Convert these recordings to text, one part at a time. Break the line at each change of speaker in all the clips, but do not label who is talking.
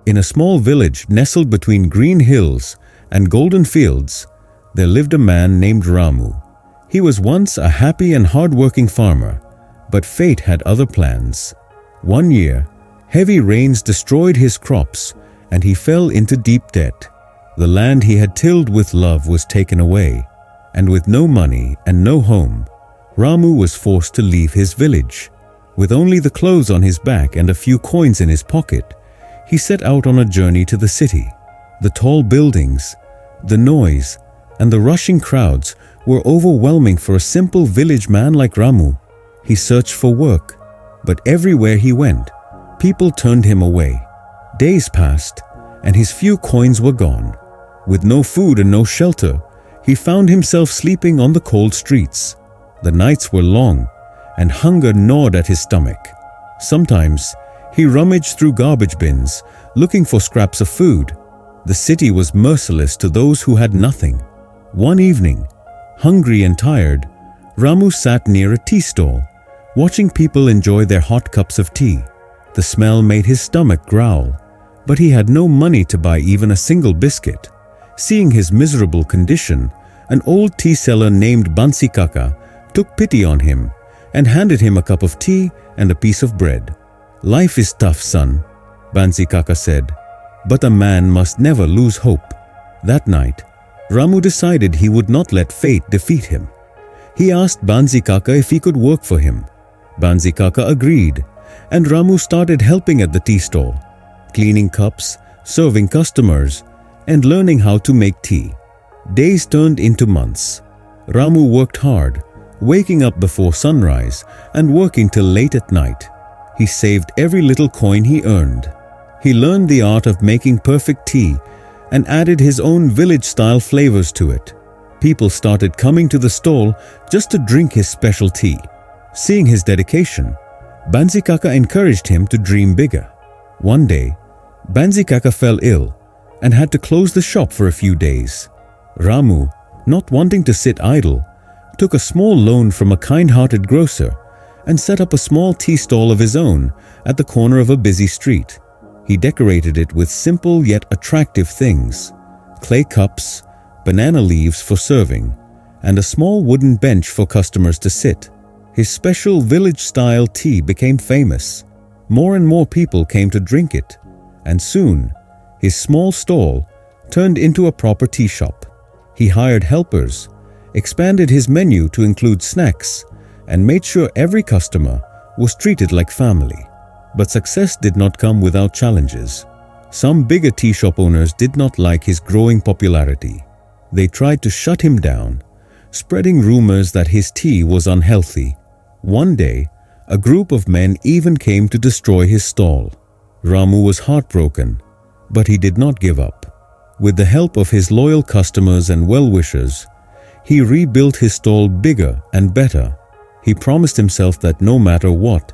In a small village nestled between green hills and golden fields, there lived a man named Ramu. He was once a happy and hard-working farmer, but fate had other plans. One year, heavy rains destroyed his crops and he fell into deep debt. The land he had tilled with love was taken away, and with no money and no home, Ramu was forced to leave his village. With only the clothes on his back and a few coins in his pocket, he set out on a journey to the city. The tall buildings, the noise, and the rushing crowds were overwhelming for a simple village man like Ramu. He searched for work, but everywhere he went, people turned him away. Days passed, and his few coins were gone. With no food and no shelter, he found himself sleeping on the cold streets. The nights were long, and hunger gnawed at his stomach. Sometimes, he rummaged through garbage bins, looking for scraps of food. The city was merciless to those who had nothing. One evening, hungry and tired, Ramu sat near a tea stall, watching people enjoy their hot cups of tea. The smell made his stomach growl, but he had no money to buy even a single biscuit. Seeing his miserable condition, an old tea seller named Bansi Kaka took pity on him and handed him a cup of tea and a piece of bread. "Life is tough, son," Bansi Kaka said, "but a man must never lose hope." That night, Ramu decided he would not let fate defeat him. He asked Bansi Kaka if he could work for him. Bansi Kaka agreed, and Ramu started helping at the tea stall, cleaning cups, serving customers, and learning how to make tea. Days turned into months. Ramu worked hard, waking up before sunrise and working till late at night. He saved every little coin he earned. He learned the art of making perfect tea and added his own village-style flavors to it. People started coming to the stall just to drink his special tea. Seeing his dedication, Bansi Kaka encouraged him to dream bigger. One day, Bansi Kaka fell ill and had to close the shop for a few days. Ramu, not wanting to sit idle, took a small loan from a kind-hearted grocer and set up a small tea stall of his own at the corner of a busy street. He decorated it with simple yet attractive things: clay cups, banana leaves for serving, and a small wooden bench for customers to sit. His special village-style tea became famous. More and more people came to drink it, and soon, his small stall turned into a proper tea shop. He hired helpers, expanded his menu to include snacks, and made sure every customer was treated like family. But success did not come without challenges. Some bigger tea shop owners did not like his growing popularity. They tried to shut him down, spreading rumors that his tea was unhealthy. One day, a group of men even came to destroy his stall. Ramu was heartbroken, but he did not give up. With the help of his loyal customers and well-wishers, he rebuilt his stall bigger and better. He promised himself that no matter what,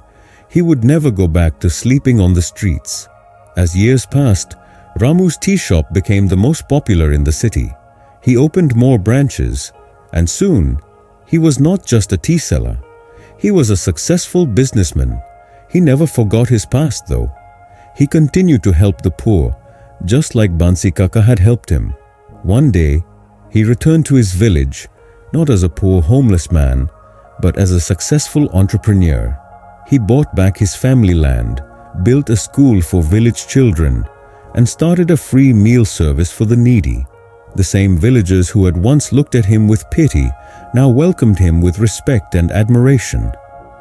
he would never go back to sleeping on the streets. As years passed, Ramu's tea shop became the most popular in the city. He opened more branches, and soon, he was not just a tea seller. He was a successful businessman. He never forgot his past, though. He continued to help the poor, just like Bansi Kaka had helped him. One day, he returned to his village, not as a poor homeless man, but as a successful entrepreneur. He bought back his family land, built a school for village children, and started a free meal service for the needy. The same villagers who had once looked at him with pity now welcomed him with respect and admiration.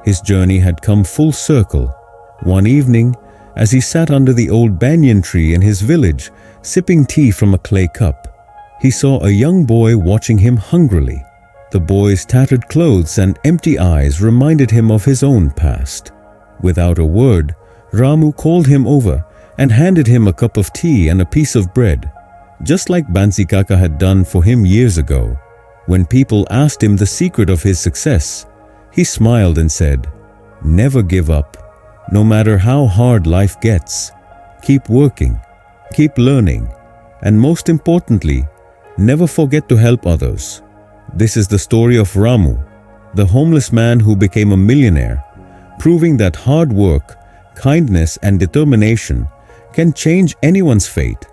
His journey had come full circle. One evening, as he sat under the old banyan tree in his village, sipping tea from a clay cup, he saw a young boy watching him hungrily. The boy's tattered clothes and empty eyes reminded him of his own past. Without a word, Ramu called him over and handed him a cup of tea and a piece of bread, just like Bansi Kaka had done for him years ago. When people asked him the secret of his success, he smiled and said, "Never give up. No matter how hard life gets, keep working, keep learning, and most importantly, never forget to help others." This is the story of Ramu, the homeless man who became a millionaire, proving that hard work, kindness, and determination can change anyone's fate.